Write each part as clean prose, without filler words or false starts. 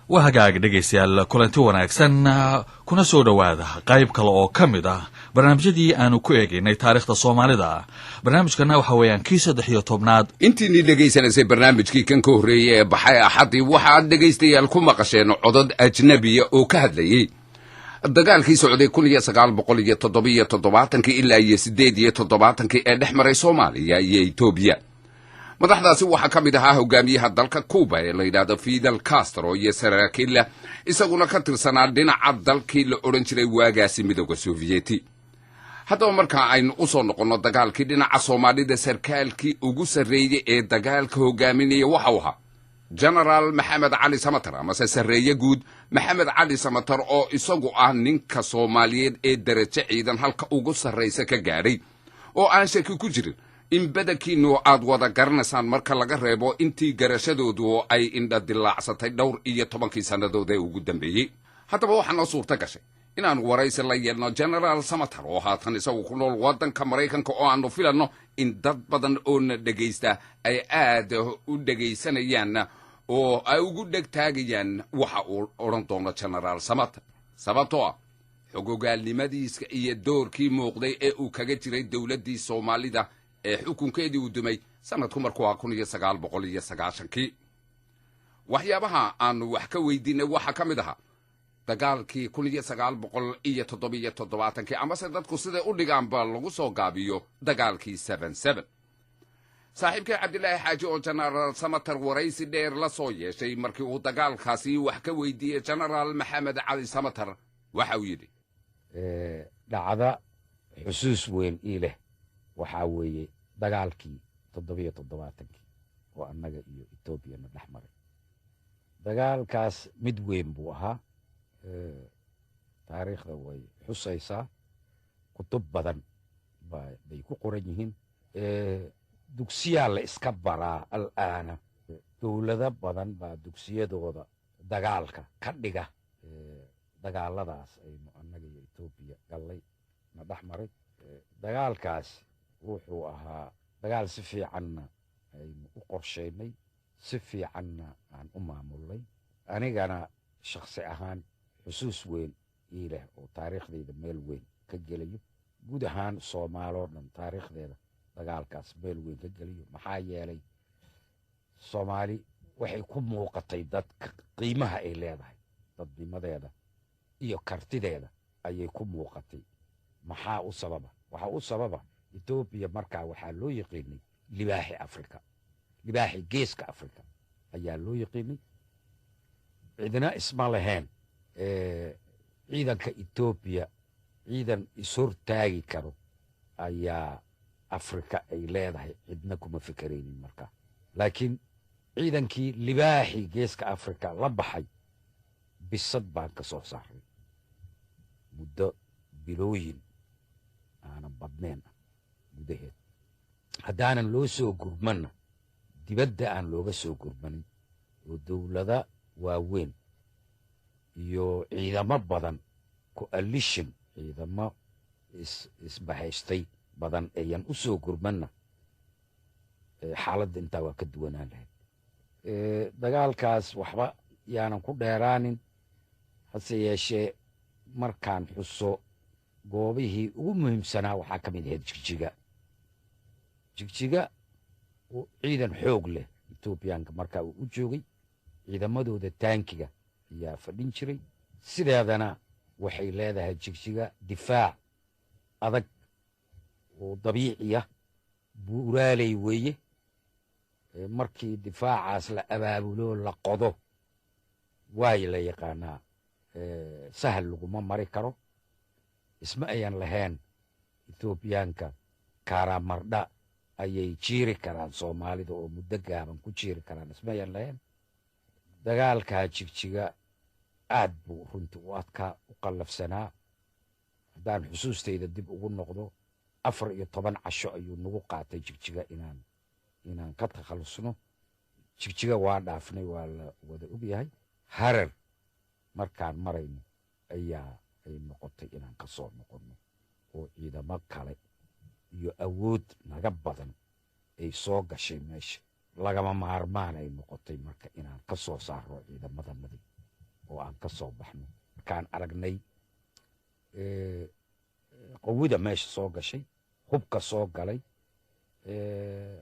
waa hagaag dhegaystayaal kulanti wanaagsan kuna soo dhowaada qayb kale oo ka mid ah barnaamijyadii aanu ku eegaynay taariikhda Soomaalida. barnaamijkana waxa weeyaan kii 13aad. intii dhageysanaysay barnaamijkii kan ka horeeyay ee baxay axadii waxaad dhegaystayaal ku maqasheen codad ajnabi ah oo ka hadlayay dagaalkii socday 1977 ilaa 1978 ee dhex maray Soomaaliya iyo Itoobiya. madaxdaasi waxa ka mid ahaa hogaamiyaha dalka Cuba ee la yiraahdo Fidel Castro iyo saraakiil isaguna ka tirsanaa dhinaca dalkii la oran jiray waagaasi midowga Soviyeeti. haddaba marka aynu u soo noqono dagaalkii dhinaca Soomaalida sarkaalkii ugu sarreeyay ee dagaalka hogaaminaya waxa uu ahaa General Maxamed Cali Samatar ama sarreeye guud Maxamed Cali Samatar oo isagu ah ninka Soomaaliyeed ee darajo ciidan halka ugu sarreysa ka gaaray oo aan shaki ku jirin in badakiinu aad wada garanaysaan marka laga reebo intii garashadoodu ay indha dilaacsatay dhowr iyo 10 sanadood ee ugu dambeeyay. haddaba waxaa noo suurta gashay inaan waraysi la yeelno General Samatar oo haatan isagu ku nool waddanka Mareykanka oo aanu filanno in dad badan oo na dhagaysta ay aad u dhagaysanayaan oo ay ugu dhegtaagayaan waxa uu oran doono General Samatar sababtoo ah xogogaalnimadiisa iyo doorkii muuqday ee uu kaga jiray dawladdii Soomaalida ee xukunkeedii uu dumay sanadku markuu 1990 waxyaabaha aanu wax ka weydiinay waxa ka mid ahaa dagaalkii 1977 ama se dadku sida u dhigaanba lagu soo gaabiyo dagaalkii 77. saaxiibkay Cabdilaahi Xaaji oo General Samatar waraysi dheer la soo yeeshay markii uu dagaalkaasi wax ka weydiiyay General Maxamed Cali Samatar waxa uu yidhi dhacda xusuus weyn leh waxa weeye dagaalkii 77 oo annaga iyo Itoobiya na dhaxmaray. dagaalkaas mid weyn buu ahaa taariikhda way xusaysaa kutub badan bay ku qoran yihiin dugsiyaa la iska baraa al'aana dawlado badan baa dugsiyadooda dagaalka ka dhiga dagaaladaas aynu annaga iyo Itoobiya gallay na dhaxmaray. dagaalkaas wuxuu ahaa dagaal si fiicanna aynu u qorsheynay si fiicanna aan u maamulnay anigana shakhsi ahaan xusuus weyn leh oo taariikhdayda meel weyn ka gelayo guud ahaan Soomaaliya dhan taariikhdeeda dagaalkaas meel weyn ka gelayo maxaa yeelay Soomaali waxay ku muuqatay dadka qiimaha ay leedahay dadnimadeeda iyo kartideeda ayay ku muuqatay. maxaa u sababa waxa u sababa Itoobiya markaa waxaa loo yaqaanay libaaxi Afrika libaaxi geeska Afrika ayaa loo yaqaanay cidina isma lahayn ciidanka Itoobiya ciidan isor taagi karo ayaa Afrika ay leedahay cidna kuma fikraynin markaa laakiin ciidankii libaaxi geeska Afrika la baxay bisad baan ka soo saaray muddo bilooyin aanan badnayn gudaheed haddaanan loo soo gurmanna dibadda aan looga soo gurmanin oo dawlada waaweyn iyo ciidamo badan coalition ciidamo isbahaystay badan ayaan u soo gurmanna xaaladda intaa waa ka duwanaan lahayd. dagaalkaas waxba yaanan ku dheeraanin hase yeeshee markaan xuso goobihii ugu muhiimsanaa waxaa ka mid ahayd jigjiga oo ciidan xoog leh Itoobiyaanka markaa uu u joogay ciidamadooda taankiga ayaa fadhin jiray sideedana waxay leedahay jigjiga difaac adag oo dabiici ah buuraaley weeye markii difaacaas la abaabulo la qodo way la yaqaanaa sahal laguma mari karo isma ayan lahayn Itoobiyaanka karamardha ayay jiiri karaan Soomaalida oo muddo gaaban ku jiiri karaan isma ayan lahayn. dagaalka jigjiga aad buu runtii u adkaa u qallafsanaa haddaan xusuustayda dib ugu noqdo 14 casho ayuu nagu qaatay jigjiga inaan ka takhalusno. jigjiga waa dhaafnay waa la wada ogyahay harar markaan marayno ayaa ay noqotay inaan ka soo noqono oo ciidamo kale iyo awood naga badan ay soo gashay meesha lagama maarmaan ay noqotay marka inaan ka soo saaro ciidamadanadii oo aan ka soo baxno markaan aragnay qowida meesha soo gashay hubka soo galay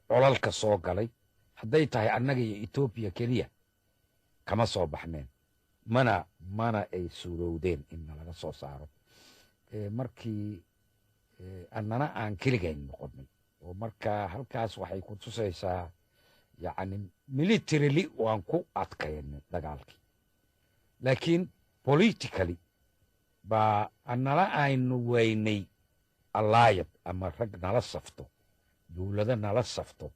colalka soo galay hadday tahay annaga iyo etoobiya keliya kama soo baxneen mana ay suurowdeen in nalaga soo saaro markii annana aan keligayn noqonnay oo marka halkaas waxay ku tusaysaa yacni militarily waan ku adkaynay dagaalkii laakiin politically baa annala aynu weynay allaayad ama rag nala safto dowlado nala safto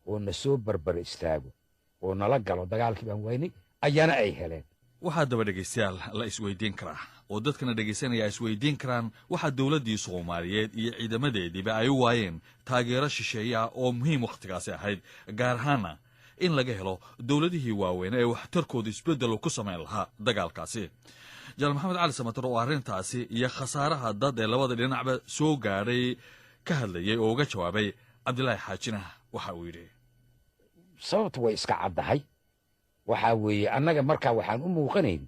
oo na soo barbar istaago oo nala galo dagaalkii baan weynay ayaana ay heleen waxaa daba dhegaystayaal la isweydiin karaa oo dadkana dhegaysanaya isweydiin karaan waxaa dowladdii soomaaliyeed iyo ciidamadeediiba ay u waayeen taageero shisheeya oo muhiim wakhtigaasi ahayd gaar ahaana in laga helo dowladihii waaweyn ee waxtarkooda isbeddel ku samayn lahaa dagaalkaasi jenaraal maxamed cali samatar oo arrintaasi iyo khasaaraha dad ee labada dhinacba soo gaadhay ka hadlayay oo uga jawaabay cabdilaahi xaajina waxa uu yidhi sababtu way iska caddahay waxaa weeye annaga markaa waxaan u muuqanayn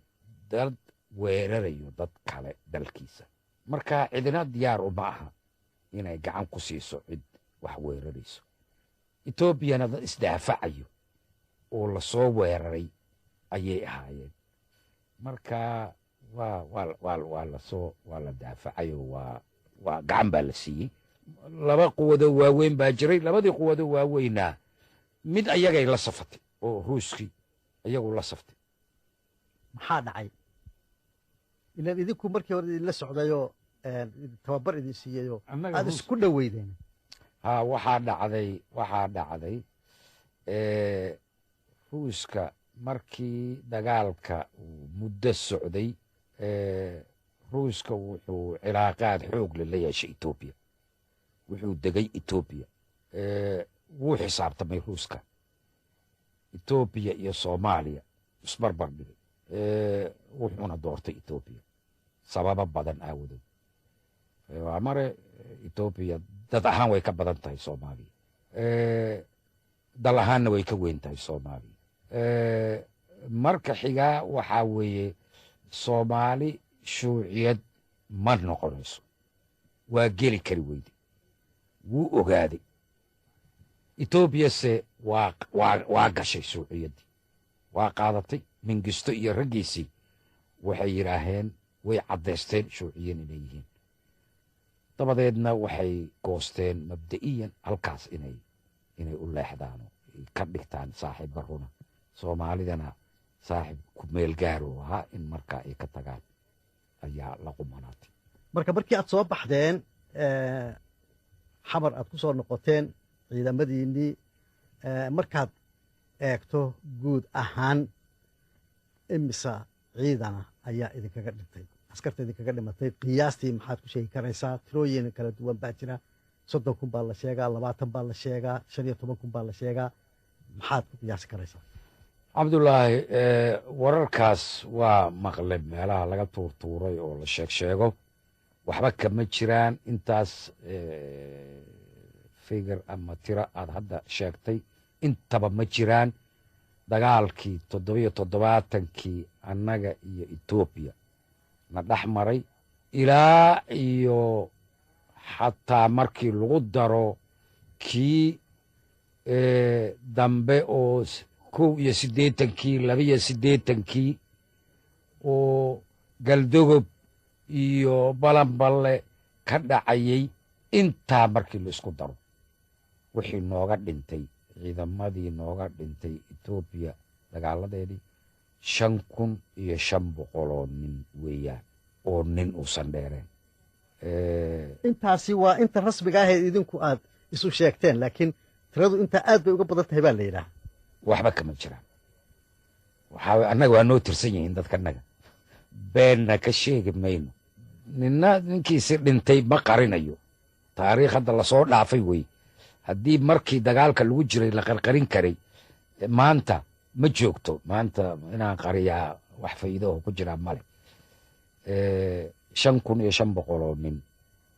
dad weerarayo dad kale dalkiisa marka cidina diyaar uma aha inay gacan ku siiso cid wax weerarayso etoobiyana dad isdaafacayo oo la soo weeraray ayay ahaayeen marka waa la daafacayo waa gacan baa la siiyey laba quwadoo waaweyn baa jiray labadii quwadoo waaweynaa mid ayagay la safatay oo ruuskii iyagu la saftay maxaa dhacay ilaan idinku markii hore idinla socdayoo tababar idin siiyeyoo aad isku dhoweydeen waxaa dhacday ruuska markii dagaalka uu muddo socday ruuska wuxuu cilaaqaad xoog leh la yeeshay etoobiya wuxuu degay etoobiya wuu xisaabtamay ruuska etoobiya iyo soomaaliya isbarbar dhigay wuxuuna doortay etoobiya sababo badan aawadood waa mare etoobiya dad ahaan way ka badan tahay soomaaliya dal ahaanna way ka weyn tahay soomaaliya marka xigaa waxaa weeye soomaali shuuciyad ma noqonayso waa geli kari weyde wuu ogaaday etoobiyase waa gashay shuuciyaddii waa qaadatay mingisto iyo raggiisii waxay yidhaaheen way caddaysteen shuuciyiin inay yihiin dabadeedna waxay goosteen mabda'iyan halkaas inay u leexdaan ka dhigtaan saaxiibba runa soomaalidana saaxiib ku meel gaaroo ahaa in markaa ay ka tagaan ayaa la qumanaatay markii aad soo baxdeen xamar aad ku soo noqoteen ciidamadiinnii markaad eegto guud ahaan imisa ciidana ayaa idinkaga dhintay askarta idinkaga dhimatay qiyaastii maxaad ku sheegi karaysaa tirooyin kala duwan baa jira 30 kun baa la sheegaa 20 baa la sheegaa 15 kun baa la sheegaa maxaad ku qiyaasi karaysaa cabdullaahi wararkaas waa maqle meelaha laga tuurtuuray oo la sheego waxba kama jiraan intaas figar ama tira aad hadda sheegtay intaba ma jiraan dagaalkii 77kii annaga iyo etoobiya na dhex maray ilaa iyo xataa markii lagu daro kii dambe oo 81kii 82kii oo galdogob iyo balanballe ka dhacayay intaa markii la isku daro wixii nooga dhintay ciidamadii nooga dhintay etoobiya dagaaladeedii 5,500 oo nin weeyaan oo nin uusan dheereen intaasi waa inta rasmiga ahayd idinku aad isu sheegteen laakiin tiradu intaa aad bay uga badan tahay baa la yidhaha waxba kama jiraan waxaa annaga waa noo tirsan yihiin dadkanaga beenna ka sheegi mayno ninkiisi dhintay ma qarinayo taariikh hadda lasoo dhaafay wey haddii markii dagaalka lagu jiray la qarqarin karay maanta ma joogto maanta inaan qariyaa wax faa'iido oo ku jiraa male 5,500 oo nin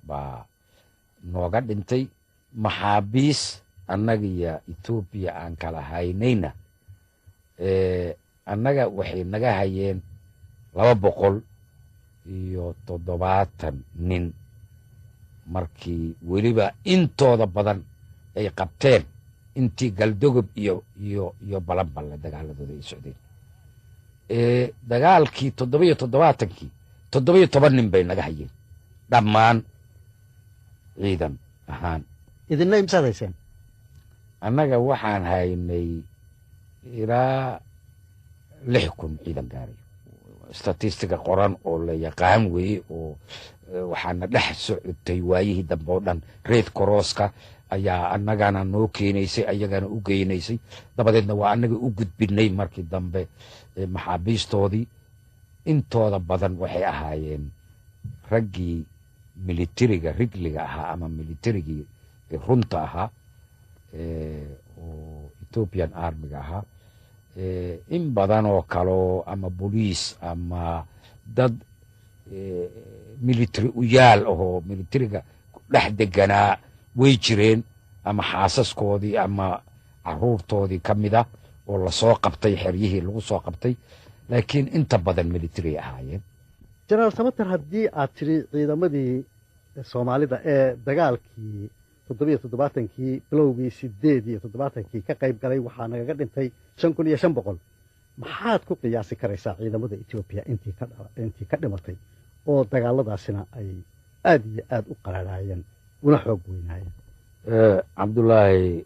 baa nooga dhintay maxaabiis annagiyo etoobiya aan kala haynayna annaga waxay naga hayeen 270 nin markii weliba intooda badan ay qabteen intii galdogob iyo balanballe dagaaladooda ay socdeen. Dagaalkii 77kii 17 nin bay naga hayeen dhammaan ciidan ahaan. idinna imsaad hayseen? annaga waxaan haynay ilaa 6,000 ciidan gaarayo. statistiga qoran oo la yaqaan weeye oo waxaana dhex socotay waayihii dambe oo dhan Red Crosska ayaa annagana noo keenaysay ayagana u geynaysay, dabadeedna waa annaga u gudbinay markii dambe maxaabiistoodii. intooda badan waxay ahaayeen raggii militariga rigliga ahaa ama militarigii runta ahaa oo Ethiopian Army-ga ahaa. in badan oo kaloo ama boliis ama dad military u yaal ahoo militariga dhex deganaa way jireen, ama xaasaskoodii ama caruurtoodii ka mid ah oo lasoo qabtay xeryihii lagu soo qabtay, laakiin inta badan military ahaayeen. jenaraal samater, haddii aad tiri ciidamadii soomaalida ee dagaalkii 77kii bilowgii 78kii ka qayb galay waxaa nagaga dhintay 5,500, maxaad ku qiyaasi karaysaa ciidamada Ethiopia intii ka dhimatay oo dagaaladaasina ay aad iyo aad u qararaayeen una xoog weynaayeen? cabdullaahi,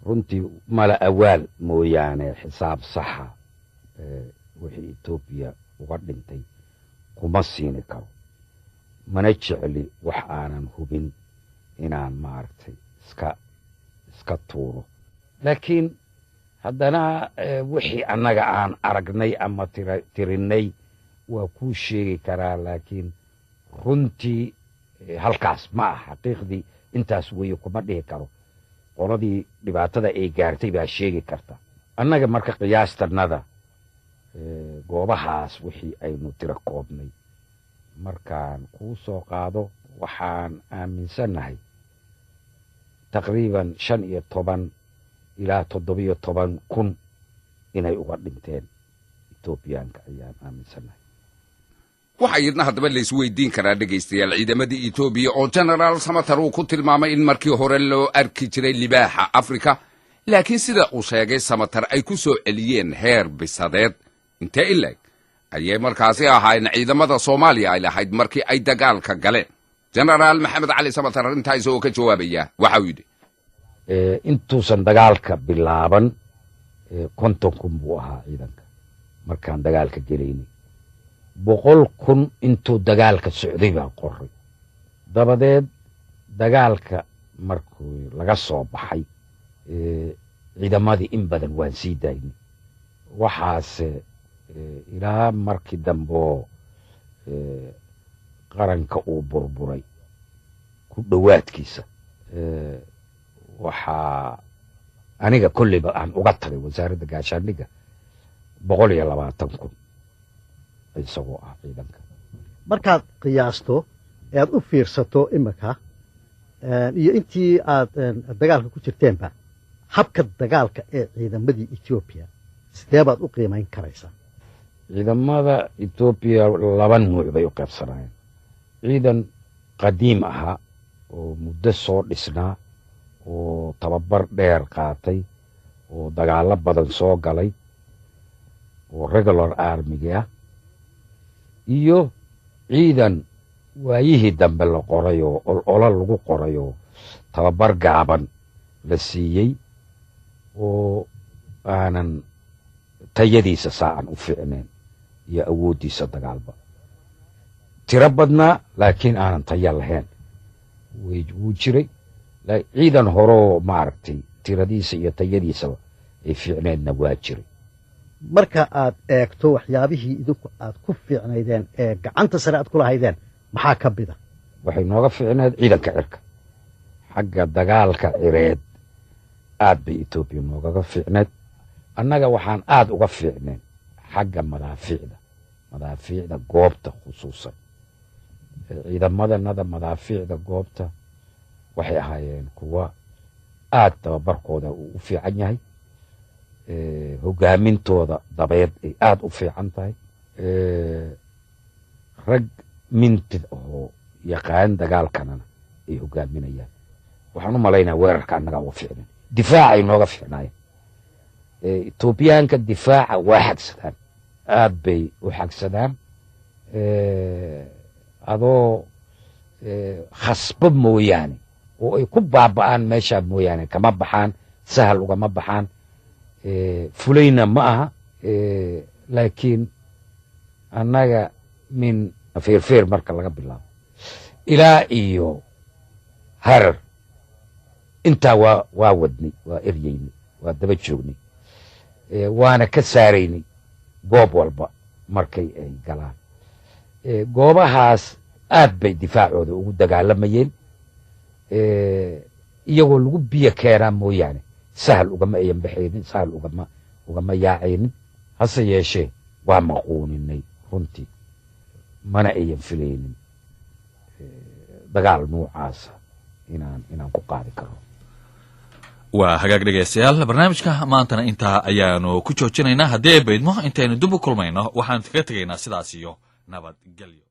runtii mala awaal mooyaane xisaab saxa wixii Ethiopia uga dhintay kuma siini karo, mana jecli wax aanan hubin inaan maaragtay iska tuuro. laakiin haddana wixii annaga aan aragnay ama tirinay waa kuu sheegi karaa, laakiin runtii halkaas ma ah xaqiiqdii intaas weeye kuma dhihi karo. qoladii dhibaatada ay gaartay baa sheegi karta. annaga marka qiyaastannada goobahaas wixii aynu tiro koobnay markaan kuu soo qaado, waxaan aaminsannahay taqriiban 15 ilaa 17 kun inay uga dhinteen Ethiopiaanka ayaan aaminsannahay. waxaa iyadna haddaba la isweydiin karaa dhegaystayaal ciidamadii Ethiopia oo General Samater uu ku tilmaamay in markii hore loo arki jiray libaaxa Afrika, laakiin sida uu sheegay Samater ay ku soo celiyeen heer bisadeed. intee ileeg ayay markaasi ahaayeen ciidamada Soomaaliya ay lahayd markii ay dagaalka galeen? General Maxamed Cali Samater intaa isagoo ka jawaabaya waxa uu yidhi intuusan dagaalka bilaaban 50 kun buu ahaa ciidanka markaan dagaalka gelaynay. 100 kun intuu dagaalka socday baan qoray. dabadeed dagaalka markuu laga soo baxay ciidamadii in badan waan sii daynay. waxaase ilaa markii dambe qaranka uu burburay ku dhowaadkiisa waxaa aniga kolleyba aan uga tagay wasaaradda gaashaandhigga 120 kun isagoo ah ciidanka. markaad qiyaasto ee aad u fiirsato imika iyo intii aad dagaalka ku jirteenba, habka dagaalka ee ciidamadii Ethiopia sidee baad u qiimayn karaysaa? ciidamada Ethiopia 2 nuuc bay u qaybsanayeen. ciidan qadiim ahaa oo muddo soo dhisnaa oo tababar dheer qaatay oo dagaalo badan soo galay oo regular army ah, iyo ciidan waayihii dambe la qoray oo olol lagu qoray oo tababar gaaban la siiyey oo aanan tayadiisa saacan u fiicneen iyo awooddiisa dagaalba. tiro badnaa laakiin aanan tayo lahayn wuu jiray. ciidan horoo maaragtay tiradiisa iyo tayadiisaba ay fiicneedna waa jiray. marka aad eegto waxyaabihii idinku aad ku fiicnaydeen ee gacanta sare aad ku lahaydeen maxaa ka mida? waxay nooga fiicneed ciidanka cirka. xagga dagaalka cireed aad bay Ethiopia noogaga fiicneed. annaga waxaan aad uga fiicneen xagga madaafiicda goobta khusuusan. ciidamadanada madaafiicda goobta waxay ahaayeen kuwa aad tababarkooda uu u fiican yahay, hogaamintooda dabeed ay aad u fiican tahay, rag mintid oo yaqaan dagaalkanana ay hogaaminayaan waxaan u malaynaa weerarka annagaa uga fiicnan difaacay nooga fiicnaayeen etoobiyaanka difaaca waa xagsadaan aad bay u xagsadaan adoo khasba mooyaane oo ay ku baaba'aan meeshaa mooyaane kama baxaan sahal ugama baxaan fulayna ma aha laakiin annaga min feerfeer marka laga bilaabo ilaa iyo harar intaa waa wadnay waa eryeynay waa daba joognay waana ka saaraynay goob walba markay ay galaan goobahaas aad bay difaacooda ugu dagaalamayeen iyagoo lagu biyo keenaa mooyaane sahal ugama ayan baxaynin sahal ugama yaacaynin hase yeeshee waa maquuninay runtii mana ayan filaynin dagaal noocaasa inaan ku qaadi karo waa hagaag dhegaystayaal barnaamijka maantana intaa ayaanu ku joojinaynaa haddii ay baydmo intaynu dib u kulmayno waxaanu kaga tegaynaa sidaas iyo nabadgelyo